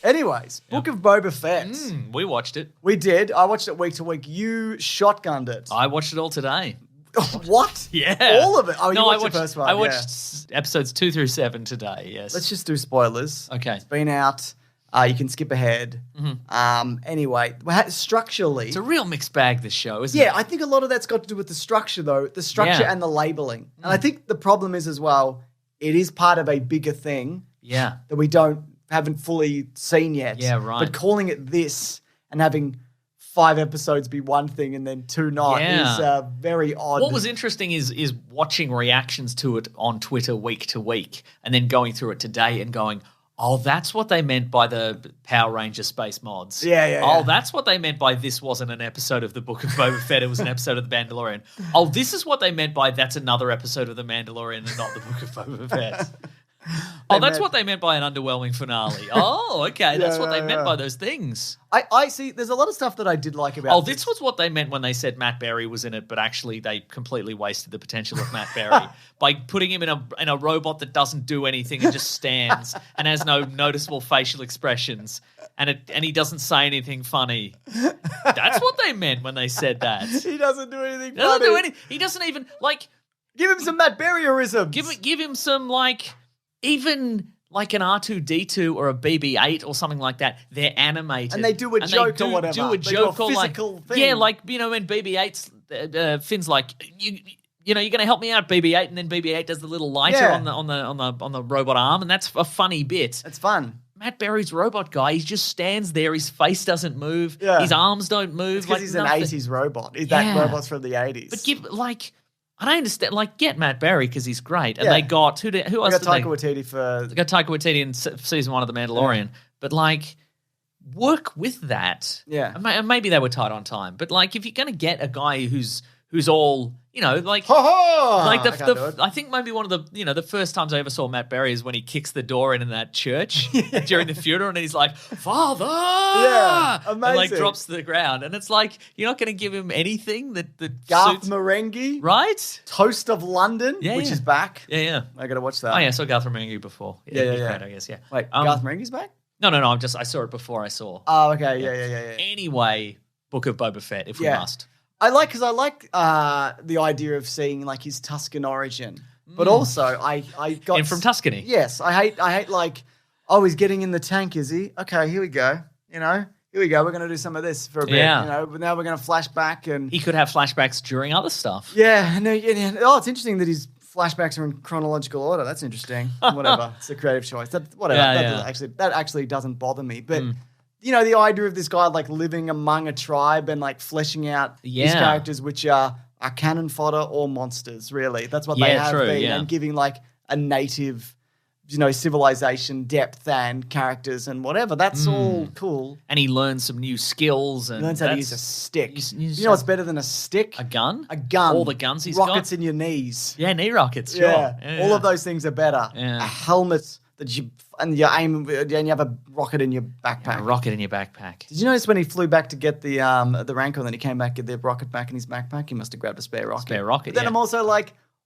Anyways, Book of Boba Fett. We watched it. We did. I watched it week to week. You shotgunned it. I watched it all today. What? Yeah. All of it? Oh, no, you watched the first one. I watched episodes 2 through 7 today, yes. Let's just do spoilers. Okay. It's been out. You can skip ahead. Anyway, structurally... It's a real mixed bag, this show, isn't it? Yeah, I think a lot of that's got to do with the structure, though. The structure and the labeling. And I think the problem is as well, it is part of a bigger thing that we haven't fully seen yet. Yeah, right. But calling it this and having 5 episodes be one thing and then 2 not is very odd. What was interesting is watching reactions to it on Twitter week to week and then going through it today and going, oh, that's what they meant by the Power Ranger space mods. Yeah. That's what they meant by this wasn't an episode of the Book of Boba Fett, it was an episode of The Mandalorian. Oh, this is what they meant by that's another episode of The Mandalorian and not the Book of Boba Fett. Oh, that's what they meant by an underwhelming finale. Oh, okay, that's what they meant by those things. I see, there's a lot of stuff that I did like about this was what they meant when they said Matt Berry was in it, but actually they completely wasted the potential of Matt Berry by putting him in a robot that doesn't do anything and just stands and has no noticeable facial expressions and he doesn't say anything funny. That's what they meant when they said that. He doesn't do anything funny. He doesn't even, give him some Matt Berry-isms. Give him some, even like an R2-D2 or a BB-8 or something like that, they're animated. And they do a joke or whatever. Do a joke or physical thing. Yeah, when BB-8's, Finn's like, you're going to help me out, BB-8, and then BB-8 does the little lighter on the robot arm, and that's a funny bit. It's fun. Matt Berry's robot guy, he just stands there, his face doesn't move, his arms don't move. Because he's nothing. An 80s robot. That robot's from the 80s. But I don't understand. Get Matt Berry because he's great, and they got who else? They got Taika Waititi for. They got Taika Waititi in season 1 of The Mandalorian, but work with that. Yeah, and maybe they were tight on time, but if you're going to get a guy who's all I think maybe one of the the first times I ever saw Matt Berry is when he kicks the door in that church during the funeral, and he's like, "Father," amazing, and drops to the ground, and it's you're not going to give him anything that Garth suits... Marenghi, right? Toast of London, which is back. Yeah. I got to watch that. Oh yeah, I saw Garth Marenghi before. Yeah. Great, I guess. Yeah. Wait, Garth Marenghi's back? No. I saw it before I saw. Oh, okay. Yeah. Anyway, Book of Boba Fett, if we must. I like the idea of seeing his Tuscan origin, but also I got and from Tuscany. Yes, I hate he's getting in the tank, is he? Okay, here we go. Here we go. We're going to do some of this for a bit. Yeah. But now we're going to flash back and he could have flashbacks during other stuff. Yeah, it's interesting that his flashbacks are in chronological order. That's interesting. Whatever, it's a creative choice. That actually doesn't bother me, but. The idea of this guy living among a tribe and fleshing out his characters, which are cannon fodder or monsters, really. That's what they have been. And giving a native, civilization depth and characters and whatever. That's all cool. And he learns some new skills. And he learns how to use a stick. You know what's better than a stick? A gun? A gun. All the guns he's got. Rockets in your knees. Yeah, knee rockets, sure. Yeah. All of those things are better. Yeah. A helmet that you aim and you have a rocket in your backpack. A rocket in your backpack. Did you notice when he flew back to get the Rancor and then he came back, get the rocket back in his backpack? He must have grabbed a spare rocket. But then I'm also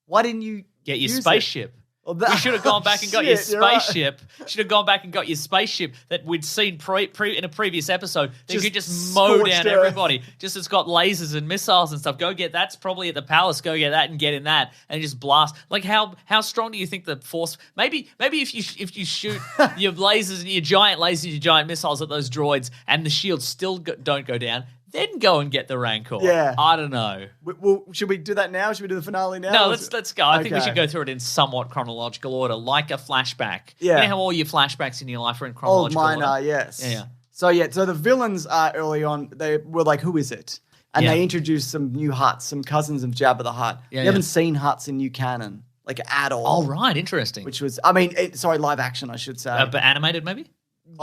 why didn't you get your spaceship? Well, you should have gone back and got your spaceship. Right. Should have gone back and got your spaceship that we'd seen in a previous episode. That you could just mow down everybody. Just it's got lasers and missiles and stuff. Go get that's probably at the palace. Go get that and get in that and just blast. How strong do you think the force? Maybe if you shoot your lasers and your giant lasers, your giant missiles at those droids, and the shields still don't go down. Then go and get the Rancor. Yeah. I don't know. Should we do that now? Should we do the finale now? No, let's go. I think we should go through it in somewhat chronological order, like a flashback. Yeah. You know how all your flashbacks in your life are in chronological order? Mine are, yes. Yeah. So the villains early on, they were who is it? And they introduced some new Hutts, some cousins of Jabba the Hutt. You haven't seen Hutts in new canon, at all. Oh, right. Interesting. Which was, live action, I should say. But animated, maybe?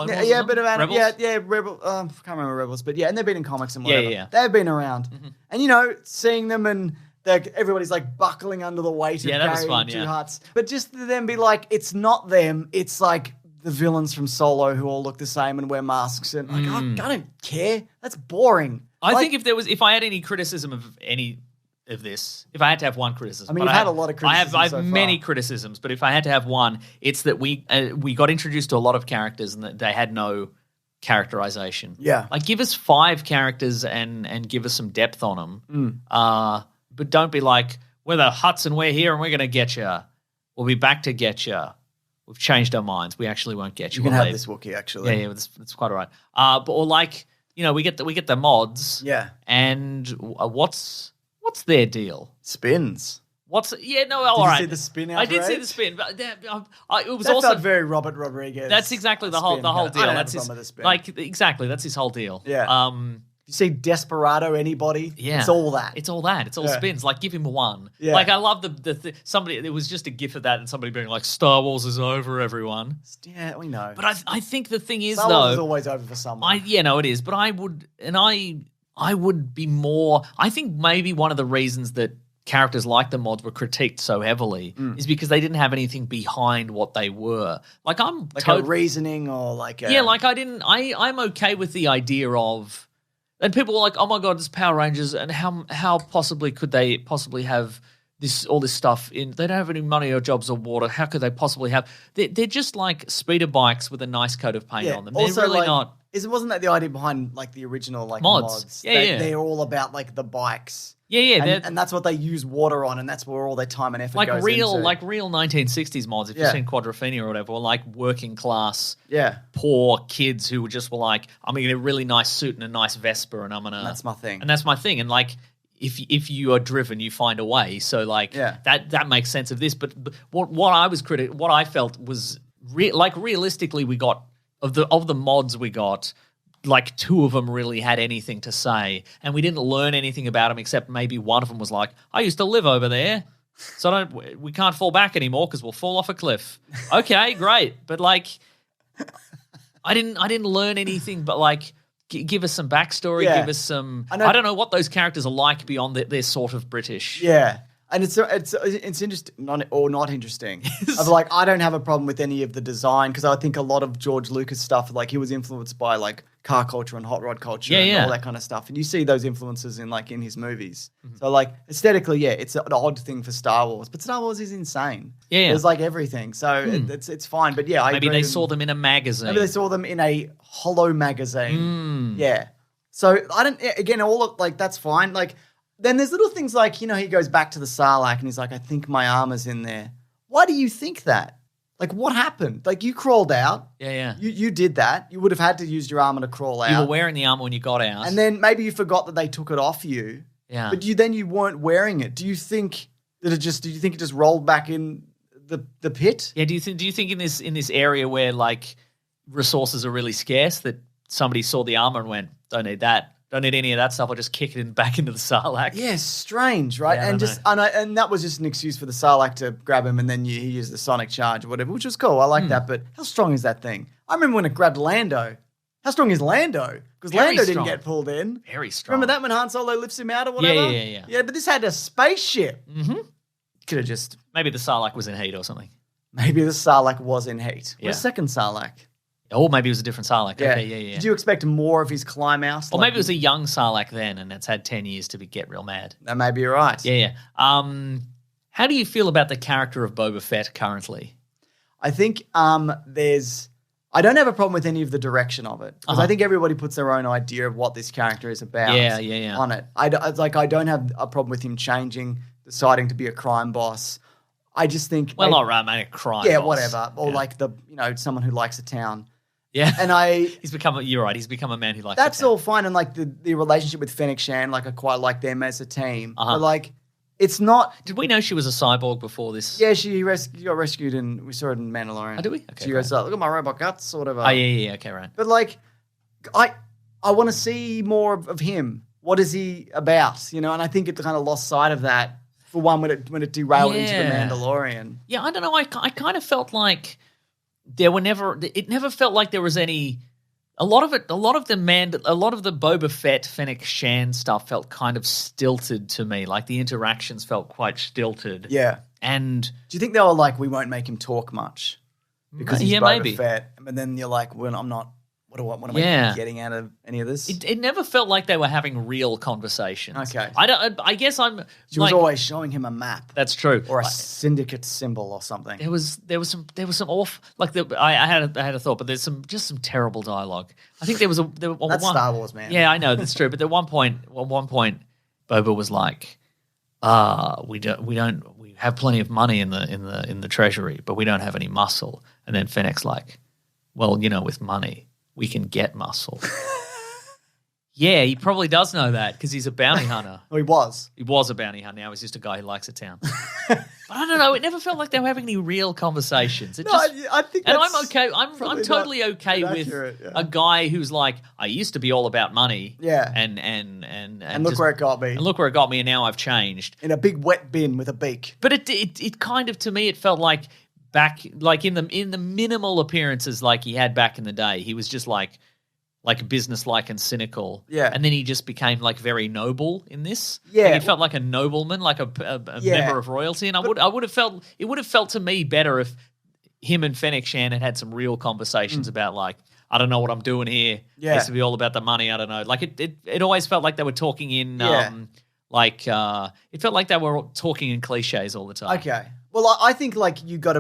Yeah, a bit of Rebels? Rebel. I can't remember Rebels, but and they've been in comics and whatever. Yeah. They've been around, and seeing them and everybody's buckling under the weight of carrying two Hutts. But just to then be it's not them. It's the villains from Solo who all look the same and wear masks and I don't care. That's boring. I think if I had any criticism of any of this, if I had to have one criticism, you've had a lot of criticisms. I have many criticisms, but if I had to have one, it's that we got introduced to a lot of characters and that they had no characterization. Yeah. Like, give us 5 characters and give us some depth on them. But don't be like, we're the Hutts and we're here and we're going to get you. We'll be back to get you. We've changed our minds. We actually won't get you. You can have this Wookiee, actually. Yeah, that's quite all right. But or like, we get the mods. Yeah. And what's their deal? Spins. All right. Did you see the spin outrage? I did see the spin, but it was that also felt very Robert Rodriguez. That's exactly the whole deal. That's exactly that's his whole deal. Yeah. You see Desperado, anybody? Yeah. It's all that. It's all spins. Like, give him 1. Yeah. Like, I love somebody, it was just a gif of that and somebody being like, Star Wars is over, everyone. Yeah, we know. But I think the thing is, Star Wars is always over for someone. It is. But I would be more, I think maybe one of the reasons that characters like the mods were critiqued so heavily is because they didn't have anything behind what they were. Like, a reasoning or like a... Yeah, like I'm okay with the idea of... And people were like, "Oh my god, it's Power Rangers!" And how possibly could they possibly have all this stuff in? They don't have any money or jobs or water. How could they possibly have? They're just like speeder bikes with a nice coat of paint on them. They're also, really not. Wasn't that the idea behind like the original like mods? Yeah. They're all about like the bikes. Yeah. And that's what they use water on, and that's where all their time and effort like goes real, into. like real 1960s mods. If you've seen Quadrophenia or whatever, or like working class, poor kids who were like, I'm gonna get a really nice suit and a nice Vespa, and I'm gonna. And that's my thing. And that's my thing. And like, if you are driven, you find a way. So like, that makes sense of this. But what I felt was realistically, we got of the mods we got. Like 2 of them really had anything to say, and we didn't learn anything about them except maybe one of them was like, "I used to live over there, so we can't fall back anymore because we'll fall off a cliff." Okay, great, but like, I didn't learn anything. But like, give us some backstory, give us some. I don't know what those characters are like beyond they're sort of British. Yeah. And it's interesting, not interesting. Of like, I don't have a problem with any of the design because I think a lot of George Lucas stuff, like he was influenced by like car culture and hot rod culture and all that kind of stuff. And you see those influences in his movies. Mm-hmm. So like aesthetically, it's an odd thing for Star Wars, but Star Wars is insane. Yeah. There's like everything. So it's fine. But yeah, maybe they saw them in a magazine. Maybe they saw them in a hollow magazine. Yeah. So that's fine. Like, then there's little things like, he goes back to the Sarlacc and he's like, I think my armor's in there. Why do you think that? Like, what happened? Like, you crawled out. Yeah. You did that. You would have had to use your armor to crawl out. You were wearing the armor when you got out. And then maybe you forgot that they took it off you. Yeah. But you weren't wearing it. Do you think it just rolled back in the pit? Yeah, do you think in this area where like resources are really scarce that somebody saw the armor and went, don't need that. Don't need any of that stuff. I'll just kick it back into the Sarlacc. Yeah, strange, right? Yeah, and that was just an excuse for the Sarlacc to grab him, and then he used the sonic charge or whatever, which was cool. I like that. But how strong is that thing? I remember when it grabbed Lando. How strong is Lando? Because Lando didn't get pulled in. Very strong. Remember that when Han Solo lifts him out or whatever? Yeah. Yeah, but this had a spaceship. Mm-hmm. Could have just... Maybe the Sarlacc was in heat or something. Maybe the Sarlacc was in heat. Yeah. The second Sarlacc. Or maybe it was a different Sarlacc. Yeah. Okay, yeah. Did you expect more of his climb out? Or maybe it was a young Sarlacc then, and it's had 10 years to get real mad. That may be right. Yeah. How do you feel about the character of Boba Fett currently? I think I don't have a problem with any of the direction of it because I think everybody puts their own idea of what this character is about. Yeah. On it, I don't have a problem with him changing, deciding to be a crime boss. I just think, all right, mate, a crime. Yeah, boss. whatever, or like someone who likes a town. Yeah, and you're right. He's become a man who likes. That's all fine, and like the relationship with Fennec Shan, like I quite like them as a team. But like, it's not. Did we know she was a cyborg before this? Yeah, she got rescued, and we saw it in Mandalorian. Oh, did we? Okay, she goes, look at my robot guts, sort of. Oh yeah, okay, right. But like, I want to see more of him. What is he about? And I think it kind of lost sight of that for one when it derailed into the Mandalorian. Yeah, I don't know. I kind of felt like. It never felt like there was any. A lot of the Boba Fett, Fennec Shan stuff felt kind of stilted to me. Like the interactions felt quite stilted. Yeah. And do you think they were like, we won't make him talk much because he's Boba Fett? But then you're like, well, I'm not What am I getting out of any of this? It never felt like they were having real conversations. Okay. I guess She was always showing him a map. That's true. Or a syndicate symbol or something. There was some off I had a thought, but there's some terrible dialogue. I think That's Star Wars, man. Yeah, I know that's true. But at one point, Boba was like, we have plenty of money in the treasury, but we don't have any muscle. And then Fennec's like, well, with money, we can get muscle. Yeah, he probably does know that because he's a bounty hunter. Well, he was. He was a bounty hunter. Now he's just a guy who likes a town. But I don't know. It never felt like they were having any real conversations. I think that's I'm okay. I'm totally okay with a guy who's like, I used to be all about money. Yeah. And look where it got me. And look where it got me, and now I've changed. In a big wet bin with a beak. But it kind of, to me, it felt like back, like in the minimal appearances like he had back in the day, he was just like businesslike and cynical. Yeah. And then he just became like very noble in this. Yeah. Like he felt like a nobleman, like a member of royalty. And it would have felt to me better if him and Fennec Shan had some real conversations about like, I don't know what I'm doing here. Yeah. It used to be all about the money. I don't know. Like it always felt like they were talking in it felt like they were talking in cliches all the time. Okay. Well, I think like you got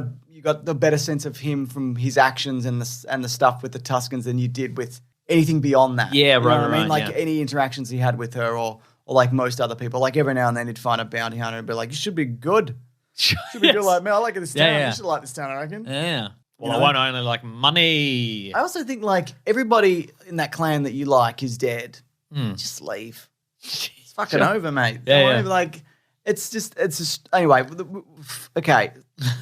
the better sense of him from his actions and the stuff with the Tuskens than you did with anything beyond that. Yeah, you know right. what I mean, like any interactions he had with her, or like most other people. Like every now and then he'd find a bounty hunter and be like, "You should be good. Should be good." Like, man, I like this town. Yeah. You should like this town, I reckon. Yeah. Well, I won't only like money. I also think like everybody in that clan that you like is dead. Just leave. It's fucking over, mate. Yeah. Like it's just anyway. Okay,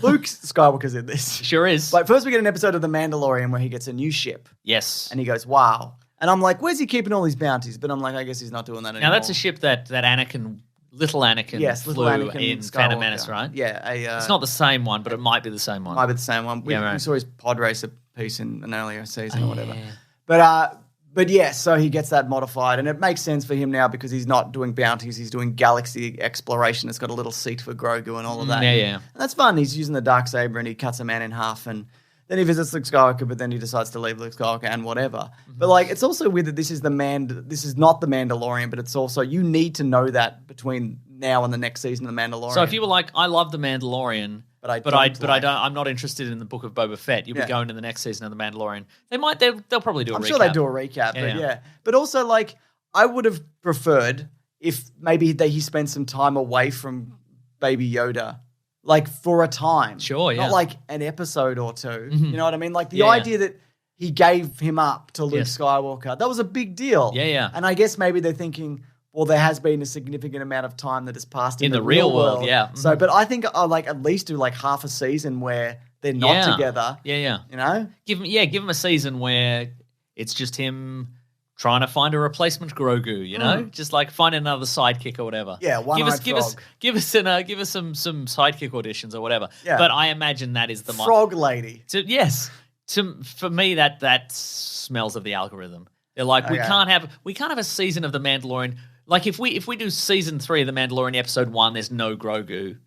Luke Skywalker's in this. Sure is. Like first we get an episode of The Mandalorian where he gets a new ship. Yes. And he goes, wow. And I'm like, where's he keeping all these bounties? But I'm like, I guess he's not doing that anymore. Now that's a ship that little Anakin flew in Phantom Menace, right? Yeah. It's not the same one, but it might be the same one. Might be the same one. We saw his pod racer piece in an earlier season or whatever. Yeah. But yeah, so he gets that modified, and it makes sense for him now because he's not doing bounties, he's doing galaxy exploration. It's got a little seat for Grogu and all of that. Yeah. And that's fun. He's using the Darksaber and he cuts a man in half, and then he visits Luke Skywalker, but then he decides to leave Luke Skywalker and whatever. Mm-hmm. But like, it's also weird that this is not the Mandalorian, but it's also, you need to know that between now and the next season of the Mandalorian. So if you were like, I love the Mandalorian, I'm not interested in the Book of Boba Fett, you'll be going to the next season of the Mandalorian. They'll probably do a recap. I'm sure they do a recap, but yeah. But also, like, I would have preferred if maybe he spent some time away from Baby Yoda, like for a time. Sure, yeah. Not like an episode or two. Mm-hmm. You know what I mean? Like the idea that he gave him up to Luke Skywalker, that was a big deal. Yeah. And I guess maybe they're thinking, well, there has been a significant amount of time that has passed in the real world. Yeah. Mm-hmm. So, but I think I'll like at least do like half a season where they're not together. Yeah. You know? Give him a season where it's just him trying to find a replacement Grogu, you know? Just like find another sidekick or whatever. Yeah, give us some sidekick auditions or whatever. Yeah. But I imagine that is the frog lady. For me that smells of the algorithm. They're like, we can't have a season of The Mandalorian. Like if we do season 3 of The Mandalorian episode 1, there's no Grogu,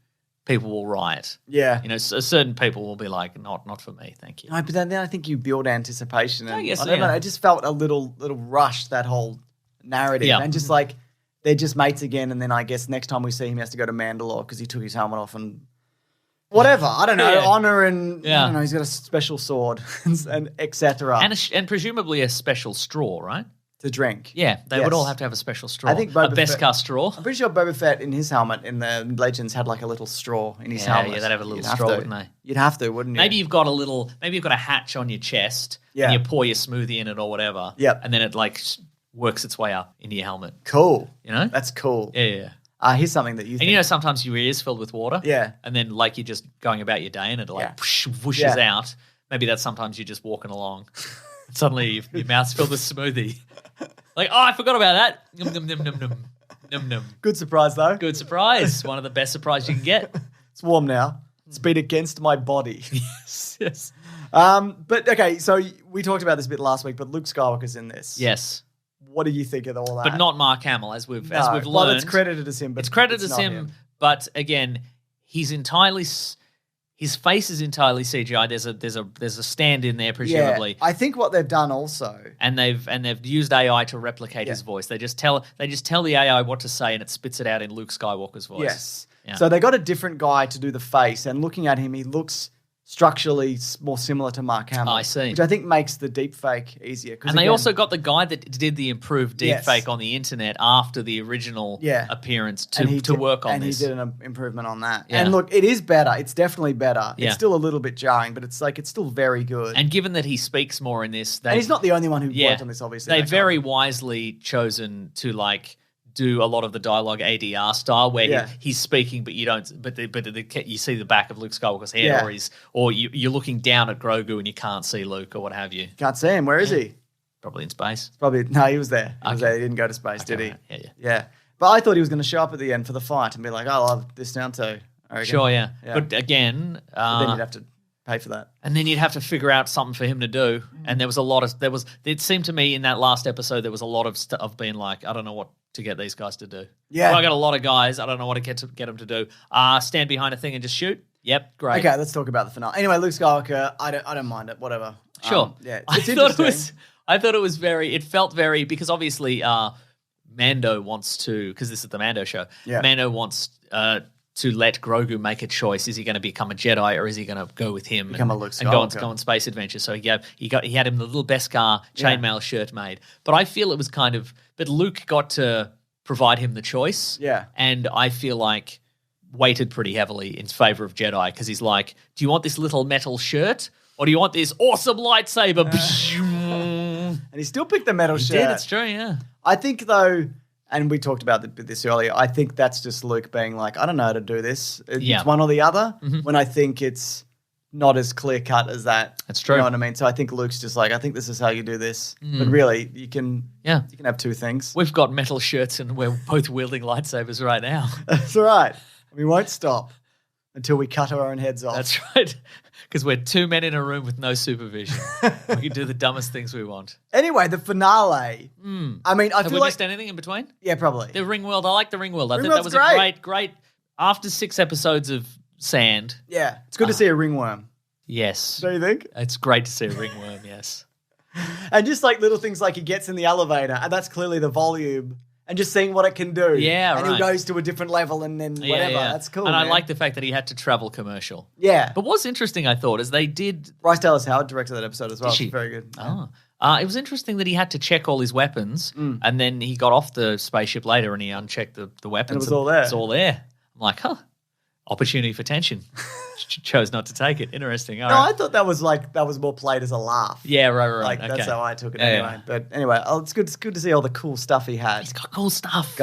people will riot. Yeah. You know, certain people will be like, not for me, thank you. No, but then I think you build anticipation. And I guess, I don't know, I just felt a little rushed, that whole narrative. Yeah. And just like, they're just mates again, and then I guess next time we see him, he has to go to Mandalore because he took his helmet off and whatever. I don't know, honor and, I don't know, he's got a special sword and et cetera. And presumably a special straw, right? To drink. Yeah, they would all have to have a special straw. I think a Beskar straw. I'm pretty sure Boba Fett in his helmet in the Legends had like a little straw in his helmet. Yeah, they'd have a little straw, wouldn't they? You'd have to, wouldn't you? Maybe you've got a hatch on your chest and you pour your smoothie in it or whatever. Yep. And then it like works its way up into your helmet. Cool. You know? That's cool. Yeah. Here's something that you think. And you know sometimes your ear's filled with water? Yeah. And then like you're just going about your day and it like whooshes out. Maybe that's sometimes you're just walking along. Suddenly your mouth's filled with smoothie. Like, I forgot about that. Num, num, num, num, num. Num, num. Good surprise, though. Good surprise. One of the best surprises you can get. It's warm now. It's been against my body. Yes. But, okay, so we talked about this a bit last week, but Luke Skywalker's in this. Yes. What do you think of all that? But not Mark Hamill, as we've learned. Well, it's credited as him, but it's credited as him, but again, he's entirely... his face is entirely CGI. There's a stand in there presumably. Yeah, I think what they've done also, and they've used AI to replicate his voice. They just tell the AI what to say, and it spits it out in Luke Skywalker's voice. Yes. Yeah. So they got a different guy to do the face, and looking at him, he looks structurally more similar to Mark Hamill. I see. Which I think makes the deep fake easier. And they also got the guy that did the improved deep Yes. fake on the internet after the original appearance to work on this. And he did an improvement on that. Yeah. And look, it is better. It's definitely better. Yeah. It's still a little bit jarring, but it's still very good. And given that he speaks more in this, and he's not the only one who worked on this, obviously. They've very wisely chosen to do a lot of the dialogue ADR style where he's speaking, but you don't. But you see the back of Luke Skywalker's head, or you're looking down at Grogu and you can't see Luke or what have you. Can't see him. Where is he? Probably in space. No, he was there. He was there. He didn't go to space, did he? Right. Yeah. But I thought he was going to show up at the end for the fight and be like, "Oh, I'll have this down too." Sure, yeah. But again, but then you'd have to pay for that. And then you'd have to figure out something for him to do. And it seemed to me in that last episode there was a lot of being like, I don't know what to get these guys to do. Yeah. Well, I got a lot of guys. I don't know what to get them to do. Stand behind a thing and just shoot. Yep, great. Okay, let's talk about the finale. Anyway, Luke Skywalker, I don't mind it. Whatever. Sure. It's interesting. I thought it was it felt very, because obviously Mando wants to, because this is the Mando show. Yeah. Mando wants to let Grogu make a choice. Is he going to become a Jedi or is he going to go with him Become a Luke Skywalker. and go on space adventure? So he had him the little Beskar chainmail shirt made. But I feel it was but Luke got to provide him the choice. Yeah. And I feel like weighted pretty heavily in favor of Jedi because he's like, do you want this little metal shirt or do you want this awesome lightsaber? And he still picked the metal shirt. He did, it's true, yeah. I think though, and we talked about this earlier, I think that's just Luke being like, I don't know how to do this. It's one or the other, when I think it's not as clear cut as that. That's true. You know what I mean? So I think Luke's just like, I think this is how you do this. But really, you can have two things. We've got metal shirts and we're both wielding lightsabers right now. That's right. We won't stop until we cut our own heads off. That's right. Because we're two men in a room with no supervision. We can do the dumbest things we want. Anyway, the finale. I mean, I Have feel we like missed anything in between? Yeah, probably. The ring world. I like the ring world. I think Ringworld's that was great. a great. After 6 episodes of sand. Yeah, it's good to see a ringworm. Yes. Do you think? It's great to see a ringworm. Yes. And just like little things like he gets in the elevator, and that's clearly the volume. And just seeing what it can do. Yeah, and right. he goes to a different level and then whatever. Yeah. That's cool, And man. I like the fact that he had to travel commercial. Yeah. But what's interesting, I thought, is they did... Bryce Dallas Howard directed that episode as well. Did she? It's very good. Oh. It was interesting that he had to check all his weapons and then he got off the spaceship later and he unchecked the weapons. And it was all there. It's all there. I'm like, opportunity for tension. Chose not to take it. Interesting. All right. I thought that was more played as a laugh. Yeah, right. Like okay. that's how I took it anyway. Yeah. But anyway, it's good to see all the cool stuff he had. He's got cool stuff.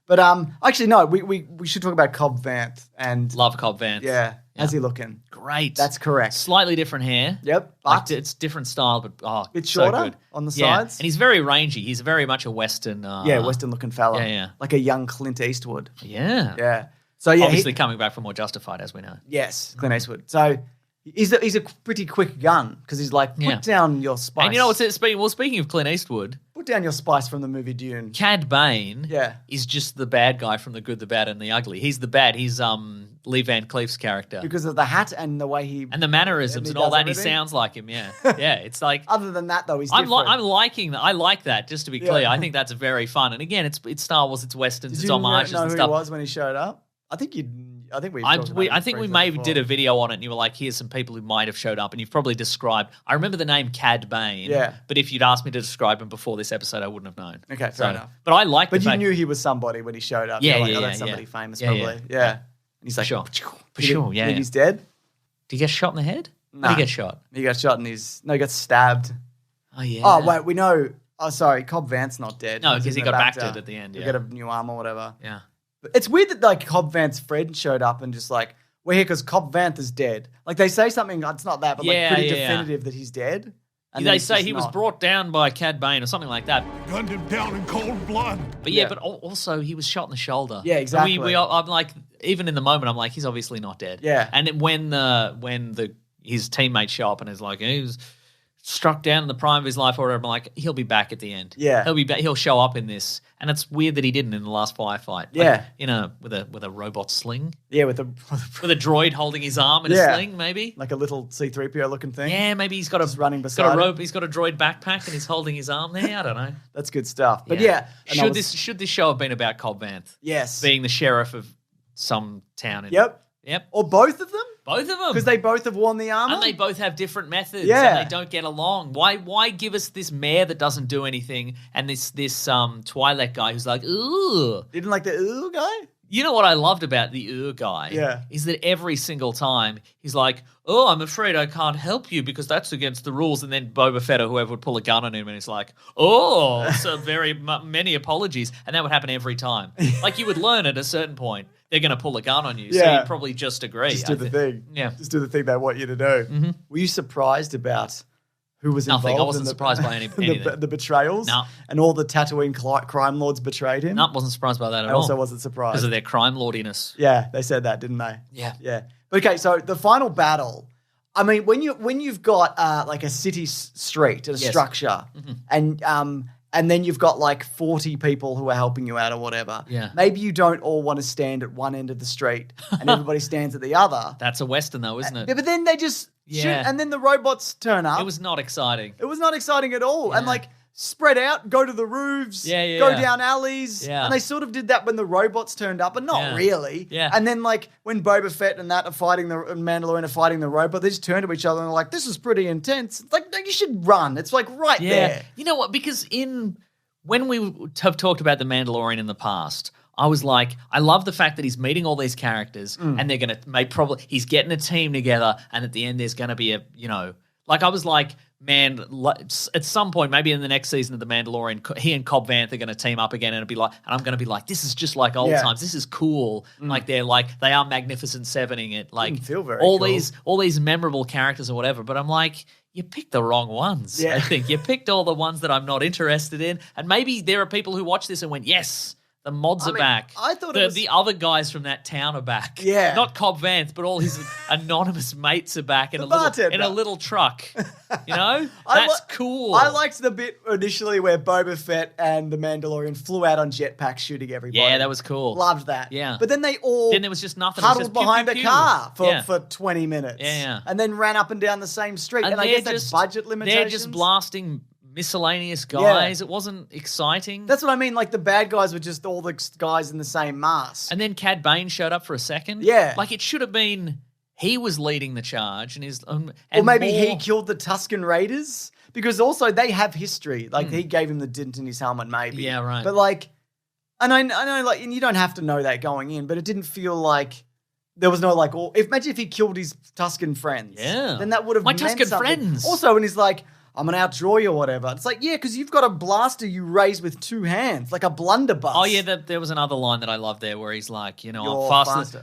But actually no, we should talk about Cobb Vanth and Love Cobb Vanth. Yeah. How's he looking? Great. That's correct. Slightly different hair. Yep. Like, it's different style, but bit so shorter good. on the Yeah. sides. And he's very rangy. He's very much a Western. Western looking fella. Yeah. Like a young Clint Eastwood. Yeah. Yeah. So yeah, obviously coming back from more Justified, as we know. Yes, Clint Eastwood. So he's a pretty quick gun because he's like, put down your spice. And you know what's speaking of Clint Eastwood, put down your spice from the movie Dune. Cad Bane is just the bad guy from The Good, the Bad, and the Ugly. He's the bad. He's Lee Van Cleef's character. Because of the hat and the way he... And the mannerisms and all that. Everything. He sounds like him, yeah. Yeah, it's like... Other than that, though, he's different. I'm liking that. I like that, just to be clear. I think that's very fun. And again, it's Star Wars, it's Westerns, it's homages and stuff. Did you know who he was when he showed up? I think we maybe did a video on it and you were like, here's some people who might have showed up and you've probably described. I remember the name Cad Bane. Yeah. But if you'd asked me to describe him before this episode, I wouldn't have known. Okay, fair enough. But I like But you knew he was somebody when he showed up. Yeah, You're like, that's somebody famous probably. Yeah. And he's like, For sure, yeah. Think he's dead? Did he get shot in the head? No. Did he get shot? He got shot and he got stabbed. Oh, yeah. Oh, wait, we know. Oh, sorry, Cobb Vanth's not dead. No, because he got backed at the end, He got a new arm or whatever. Yeah. It's weird that like Cobb Vanth's friend showed up and just like, we're here because Cobb Vanth is dead. Like they say something, it's not that, but like pretty definitive that he's dead. And they say he was brought down by Cad Bane or something like that. Gunned him down in cold blood. But but also he was shot in the shoulder. Yeah, exactly. I'm like, even in the moment, I'm like, he's obviously not dead. Yeah. And when his teammates show up and is like, he's struck down in the prime of his life or whatever, I'm like, he'll be back at the end. Yeah. He'll be back. He'll show up in this. And it's weird that he didn't in the last firefight. Yeah. With a robot sling. Yeah, with a droid holding his arm in a sling, maybe. Like a little C-3PO looking thing. Yeah, maybe he's got just running beside him. He's got a droid backpack and he's holding his arm there. I don't know. That's good stuff. But yeah. Should this show have been about Cobb Vanth? Yes. Being the sheriff of some town. Yep. Or both of them? Both of them. Because they both have worn the armor? And they both have different methods. Yeah. And they don't get along. Why give us this mayor that doesn't do anything and this Twi'lek guy who's like, ooh. Didn't like the ooh guy? You know what I loved about the guy? Yeah. Is that every single time he's like, oh, I'm afraid I can't help you because that's against the rules. And then Boba Fett or whoever would pull a gun on him and he's like, oh, so many apologies. And that would happen every time. Like you would learn at a certain point, they're going to pull a gun on you. So you'd probably just agree. Just do the thing. Yeah. Just do the thing they want you to do. Mm-hmm. Were you surprised about who was involved? Nothing. I wasn't surprised by anything. The betrayals? No. And all the Tatooine crime lords betrayed him? No, wasn't surprised by that at all. I also wasn't surprised. Because of their crime lordiness. Yeah, they said that, didn't they? Yeah. Yeah. But okay, so the final battle, I mean, when you've got like a city street and a structure and then you've got like 40 people who are helping you out or whatever. Yeah. Maybe you don't all want to stand at one end of the street and everybody stands at the other. That's a Western though, isn't it? But then they just shoot and then the robots turn up. It was not exciting. It was not exciting at all. Yeah. And like spread out, go to the roofs, go down alleys. Yeah. And they sort of did that when the robots turned up, but not really. Yeah. And then like when Boba Fett and that are fighting and Mandalorian are fighting the robot, they just turn to each other and are like, this is pretty intense. It's like, no, you should run. It's like right there. You know what? Because when we have talked about the Mandalorian in the past, I was like, I love the fact that he's meeting all these characters and they're going to he's getting a team together and at the end there's going to be I was like, man, at some point, maybe in the next season of The Mandalorian, he and Cobb Vanth are going to team up again, and I'm going to be like, this is just like old times. This is cool. Like they are Magnificent Sevening it. Like didn't feel very all cool. these memorable characters or whatever. But I'm like, you picked the wrong ones. Yeah. I think you picked all the ones that I'm not interested in, and maybe there are people who watch this and went, yes. The mods are back. I thought the other guys from that town are back. Yeah. Not Cobb Vanth, but all his anonymous mates are back in a little truck. You know? That's cool. I liked the bit initially where Boba Fett and the Mandalorian flew out on jetpacks shooting everybody. Yeah, that was cool. Loved that. Yeah. But then there was just nothing. Huddled behind a car for 20 minutes. Yeah. And then ran up and down the same street. And I guess that's budget limitations. They're just blasting miscellaneous guys. It wasn't exciting. That's what I mean. Like the bad guys were just all the guys in the same mask. And then Cad Bane showed up for a second. Yeah. Like it should have been he was leading the charge and or maybe he killed the Tusken Raiders because also they have history. Like he gave him the dint in his helmet maybe. Yeah, right. But like, and I know like, and you don't have to know that going in, but it didn't feel like there was no like, imagine if he killed his Tusken friends. Yeah. Then that would have My meant Tusken something. friends. Also, when he's like, I'm going to outdraw you or whatever. It's like, yeah, because you've got a blaster you raise with two hands, like a blunderbuss. Oh, yeah, there was another line that I loved there where he's like, You're I'm faster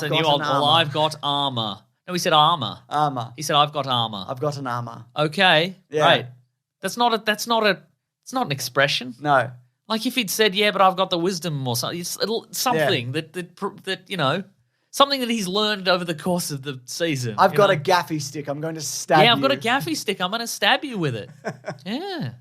than you, well, I've got armor. No, he said armor. Armor. He said, I've got armor. I've got an armor. Okay, Yeah. right. It's not an expression. No. Like if he'd said, yeah, but I've got the wisdom or something. It's something that something that he's learned over the course of the season. I've got a gaffy stick. I'm going to stab you. Yeah, I've got a gaffy stick. I'm going to stab you with it. Yeah.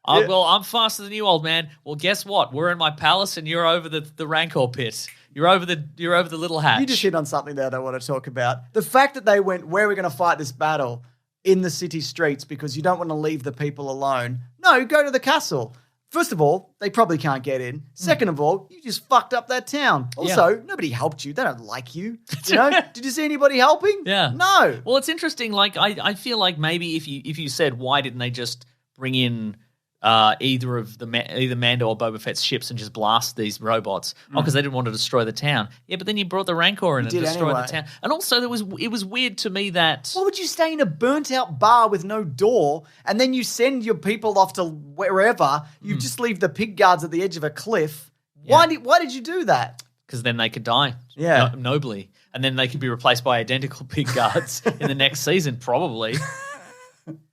Well, I'm faster than you, old man. Well, guess what? We're in my palace and you're over the Rancor pit. You're over the little hatch. You just hit on something that I don't want to talk about. The fact that they went, where are we going to fight this battle? In the city streets because you don't want to leave the people alone. No, go to the castle. First of all, they probably can't get in. Second of all, you just fucked up that town. Also, nobody helped you. They don't like you. You know? Did you see anybody helping? Yeah. No. Well, it's interesting. Like I feel like maybe if you said why didn't they just bring in either Mando or Boba Fett's ships and just blast these robots? Oh, because they didn't want to destroy the town. Yeah, but then you brought the Rancor in and destroyed the town. And also, it was weird to me that why would you stay in a burnt-out bar with no door and then you send your people off to wherever? You just leave the pig guards at the edge of a cliff. Yeah. Why did you do that? Because then they could die nobly. And then they could be replaced by identical pig guards in the next season, probably.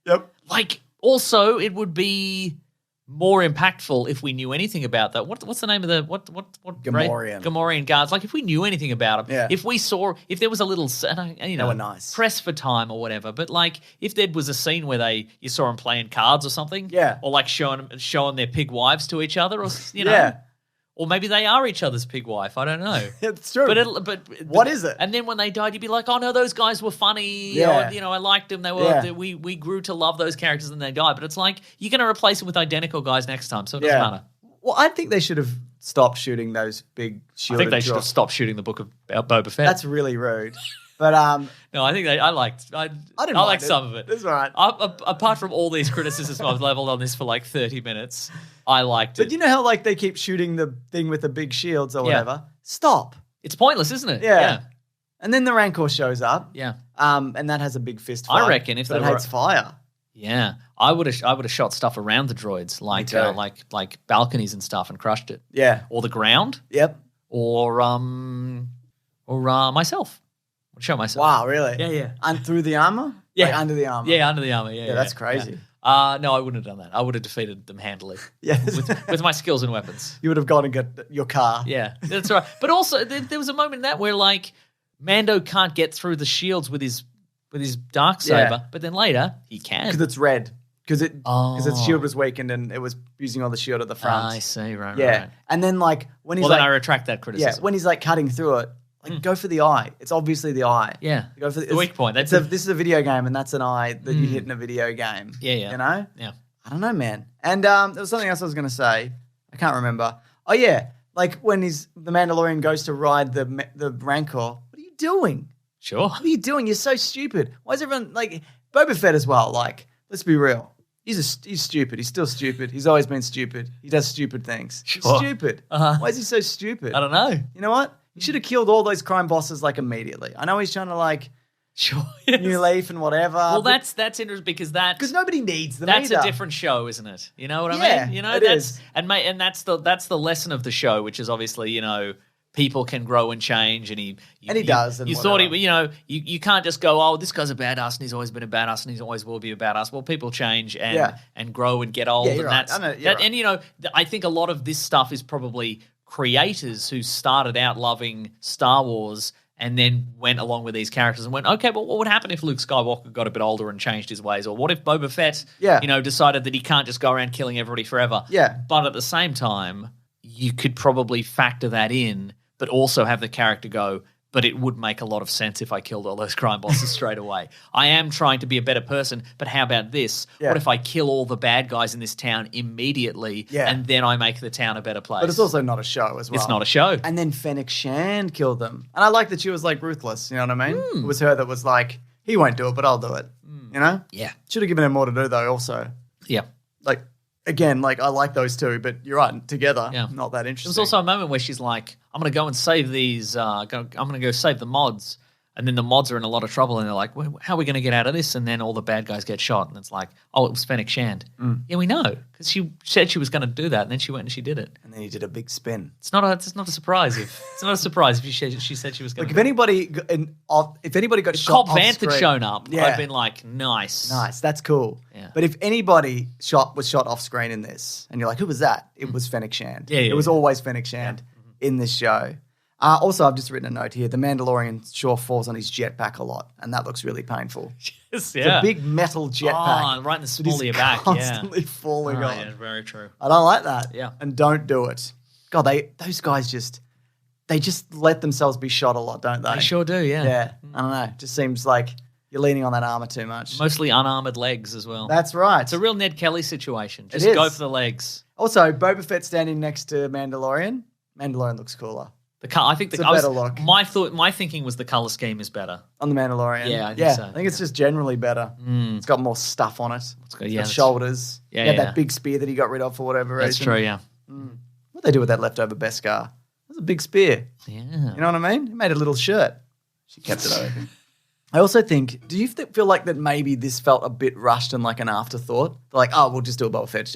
Yep. Like, also, it would be more impactful if we knew anything about that. What's the name of the what Gamorrean. Gamorrean guards? Like if we knew anything about them, if there was a little, they were nice. press for time or whatever. But like if there was a scene where you saw them playing cards or something, or like showing their pig wives to each other, or or maybe they are each other's pig wife. I don't know. It's true. But what is it? And then when they died, you'd be like, oh no, those guys were funny. Yeah. Or, I liked them. They were. We grew to love those characters, and they died. But it's like you're going to replace them with identical guys next time, so it doesn't matter. Well, I think they should have stopped shooting those big shielded I think they should have stopped shooting the Book of Boba Fett. That's really rude. But no, I think I liked some of it. That's all right. Apart from all these criticisms I've leveled on this for like 30 minutes, I liked it. But you know how like they keep shooting the thing with the big shields or whatever? Stop. It's pointless, isn't it? Yeah. And then the Rancor shows up. Yeah. And that has a big fist fight. I reckon if it hates fire. Yeah. I would have shot stuff around the droids, like balconies and stuff, and crushed it. Yeah. Or the ground. Yep. Or myself. I'll show myself. Wow, really? Yeah. And through the armor? Yeah. Like under the armor? Yeah, under the armor. Yeah, that's crazy. Yeah. No, I wouldn't have done that. I would have defeated them handily. Yeah. with my skills and weapons. You would have gone and got your car. Yeah, that's right. But also, there was a moment in that where like Mando can't get through the shields with his Darksaber, but then later he can. Because it's red. Because its shield was weakened and it was using all the shield at the front. I see, right. And then like when he's then I retract that criticism. Yeah, when he's like cutting through it, like go for the eye. It's obviously the eye. Yeah. Go for the weak point. This is a video game and that's an eye that you hit in a video game. Yeah. You know? Yeah. I don't know, man. And there was something else I was going to say. I can't remember. Oh, yeah. Like when the Mandalorian goes to ride the Rancor. What are you doing? Sure. What are you doing? You're so stupid. Why is everyone like Boba Fett as well? Like, let's be real. He's stupid. He's still stupid. He's always been stupid. He does stupid things. Sure. He's stupid. Why is he so stupid? I don't know. You know what? He should have killed all those crime bosses like immediately. I know he's trying to like New Leaf and whatever. Well, that's interesting because nobody needs them. That's a different show, isn't it? You know what I mean? You know, it is. And that's the lesson of the show, which is obviously people can grow and change, and he does. And you thought you can't just go, oh, this guy's a badass and he's always been a badass and he's always will be a badass. Well, people change and grow and get old, and right. And I think a lot of this stuff is probably creators who started out loving Star Wars and then went along with these characters and went, okay, but what would happen if Luke Skywalker got a bit older and changed his ways? Or what if Boba Fett, decided that he can't just go around killing everybody forever? Yeah. But at the same time, you could probably factor that in, but also have the character go, but it would make a lot of sense if I killed all those crime bosses straight away. I am trying to be a better person, but how about this? Yeah. What if I kill all the bad guys in this town immediately and then I make the town a better place? But it's also not a show as well. It's not a show. And then Fennec Shand killed them. And I like that she was like ruthless, you know what I mean? It was her that was like, he won't do it, but I'll do it. You know? Yeah. Should have given him more to do though also. Yeah. Like, again, like I like those two, but you're right, together, not that interesting. There was also a moment where she's like, I'm going to go and save these, I'm going to go save the mods. And then the mods are in a lot of trouble and they're like, well, how are we going to get out of this? And then all the bad guys get shot. And it's like, oh, it was Fennec Shand. Yeah, we know. Because she said she was going to do that and then she went and she did it. And then he did a big spin. It's not a surprise if she said she was going to if anybody got shot Cobb Vanth had shown up, yeah. I'd been like, nice. Nice, that's cool. Yeah. But if anybody was shot off screen in this, and you're like, who was that? It was Fennec Shand. Yeah, it was always Fennec Shand in this show. Also, I've just written a note here. The Mandalorian sure falls on his jetpack a lot, and that looks really painful. Yes, It's a big metal jetpack. Oh, right in the small of your back. Constantly falling on. Yeah, very true. I don't like that. Yeah. And don't do it. God, those guys just let themselves be shot a lot, don't they? They sure do, yeah. Yeah. I don't know. It just seems like you're leaning on that armor too much. Mostly unarmored legs as well. That's right. It's a real Ned Kelly situation. Just It is. go for the legs. Also, Boba Fett standing next to Mandalorian. Mandalorian looks cooler. I think it's a better look. My thinking was the color scheme is better on the Mandalorian. Yeah, I think so. I think it's just generally better. It's got more stuff on it. It's got shoulders. Yeah, that big spear that he got rid of for whatever reason. That's true. Yeah. What they do with that leftover Beskar? That's a big spear. Yeah. You know what I mean? He made a little shirt. She kept it open. I also think, do you feel like that maybe this felt a bit rushed and like an afterthought? Like, oh, we'll just do a Boba Fett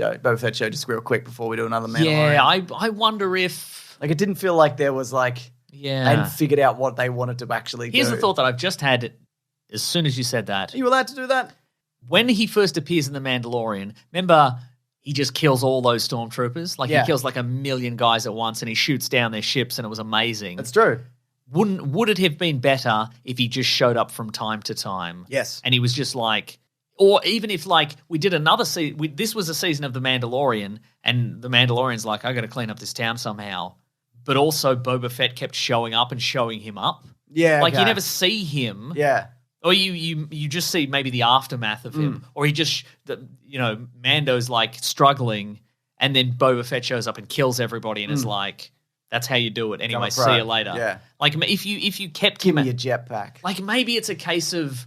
show just real quick before we do another Mandalorian. Yeah, I wonder if... Like, it didn't feel like there was like... Yeah. They hadn't figured out what they wanted to actually do. Here's the thought that I've just had as soon as you said that. Are you allowed to do that? When he first appears in The Mandalorian, remember, he just kills all those stormtroopers. Like, he kills like 1 million guys at once, and he shoots down their ships, and it was amazing. That's true. Would it have been better if he just showed up from time to time? Yes. And he was just like, or even if like we did another season, this was a season of The Mandalorian, and The Mandalorian's like, I got to clean up this town somehow. But also Boba Fett kept showing up and showing him up. Yeah. Like, you never see him. Yeah. Or you just see maybe the aftermath of him. Or he just, Mando's like struggling, and then Boba Fett shows up and kills everybody and is like, that's how you do it. Anyway, see you later. Yeah. Like, if you kept Give him... me a jetpack. Like, maybe it's a case of,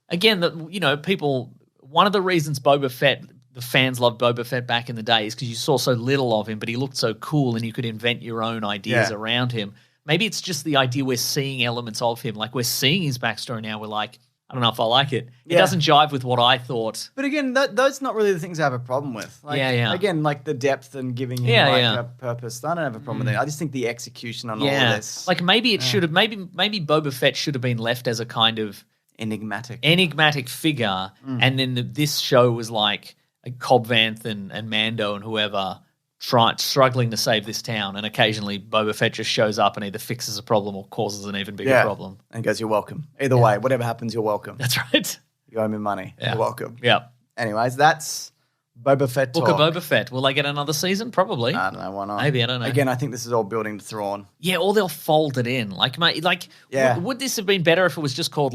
again, that, people... One of the reasons Boba Fett, the fans loved Boba Fett back in the day is because you saw so little of him, but he looked so cool and you could invent your own ideas around him. Maybe it's just the idea we're seeing elements of him. Like, we're seeing his backstory now. We're like, I don't know if I like it. It doesn't jive with what I thought. But again, those not really the things I have a problem with. Like, Again, like the depth and giving him a purpose. I don't have a problem with it. I just think the execution on all of this. Like, maybe it should have, maybe Boba Fett should have been left as a kind of enigmatic figure. And then this show was like Cobb Vanth and Mando and whoever struggling to save this town, and occasionally Boba Fett just shows up and either fixes a problem or causes an even bigger problem. And goes, you're welcome. Either way, whatever happens, you're welcome. That's right. You owe me money. Yeah. You're welcome. Yeah. Anyways, that's Boba Fett Book of Boba Fett. Will they get another season? Probably. I don't know. Why not? Maybe. I don't know. Again, I think this is all building to Thrawn. Yeah, or they'll fold it in. Would this have been better if it was just called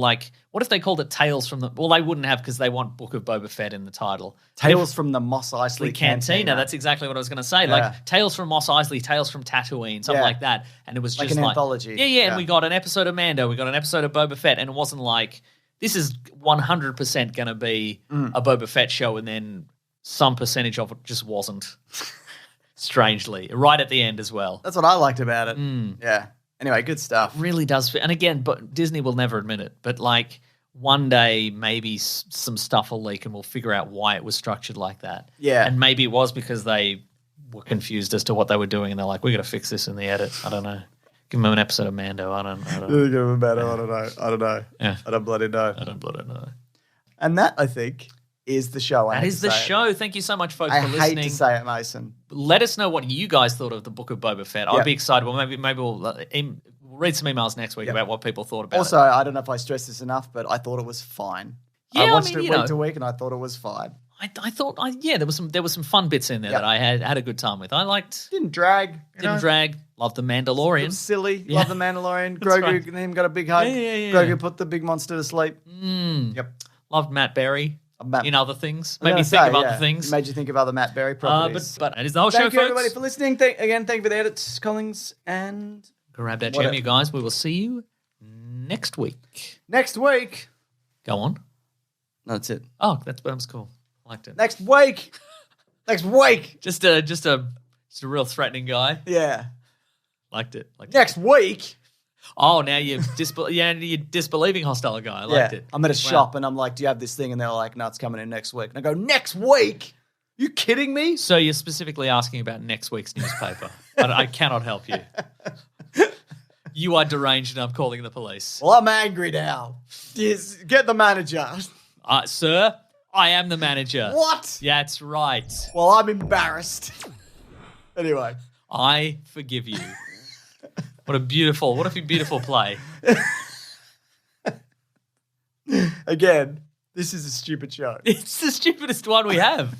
what if they called it Tales from the... Well, they wouldn't have because they want Book of Boba Fett in the title. Tales from the Mos Eisley Cantina. That's exactly what I was going to say. Yeah. Like Tales from Mos Eisley, Tales from Tatooine, something like that. And it was just an anthology. Yeah, and we got an episode of Mando, we got an episode of Boba Fett, and it wasn't like, this is 100% going to be a Boba Fett show, and then some percentage of it just wasn't. Strangely. Right at the end as well. That's what I liked about it. Yeah. Anyway, good stuff. It really does fit. And again, but Disney will never admit it. But like, one day maybe some stuff will leak and we'll figure out why it was structured like that. Yeah. And maybe it was because they were confused as to what they were doing, and they're like, we got to fix this in the edit. I don't know. Give them an episode of Mando. I don't know. Give them a Mando. I don't know. Yeah. I don't bloody know. I don't bloody know. And that, I think, is the show. That is the show. Thank you so much, folks, for listening. I hate to say it, Mason. Let us know what you guys thought of the Book of Boba Fett. I'd be excited. Well, maybe we'll read some emails next week about what people thought about it. Also, I don't know if I stressed this enough, but I thought it was fine. Yeah, I watched it week to week, and I thought it was fine. I thought there was some fun bits in there that I had a good time with. I liked. Didn't drag. Didn't drag. Loved the Mandalorian. It was silly. Loved the Mandalorian. Grogu and him got a big hug. Yeah. Grogu put the big monster to sleep. Yep. Loved Matt Berry. In other things. Made me think of other things. Made you think of other Matt Berry properties. But it is the whole show, folks. Thank you, everybody, folks. for listening. Thank you for the edits, Collins, and... Grab that jam, you guys. We will see you next week. Next week? Go on. No, that's it. Oh, that was cool. I liked it. Next week! Next week! Just a real threatening guy. Yeah. Liked it. Next week? Oh, now you're disbelieving hostile guy. I liked it. I'm at a shop and I'm like, do you have this thing? And they're like, no, it's coming in next week. And I go, next week? You kidding me? So you're specifically asking about next week's newspaper. I cannot help you. You are deranged and I'm calling the police. Well, I'm angry now. Yes, get the manager. Sir, I am the manager. What? Yeah, that's right. Well, I'm embarrassed. Anyway. I forgive you. What a beautiful play. Again, this is a stupid show. It's the stupidest one we have.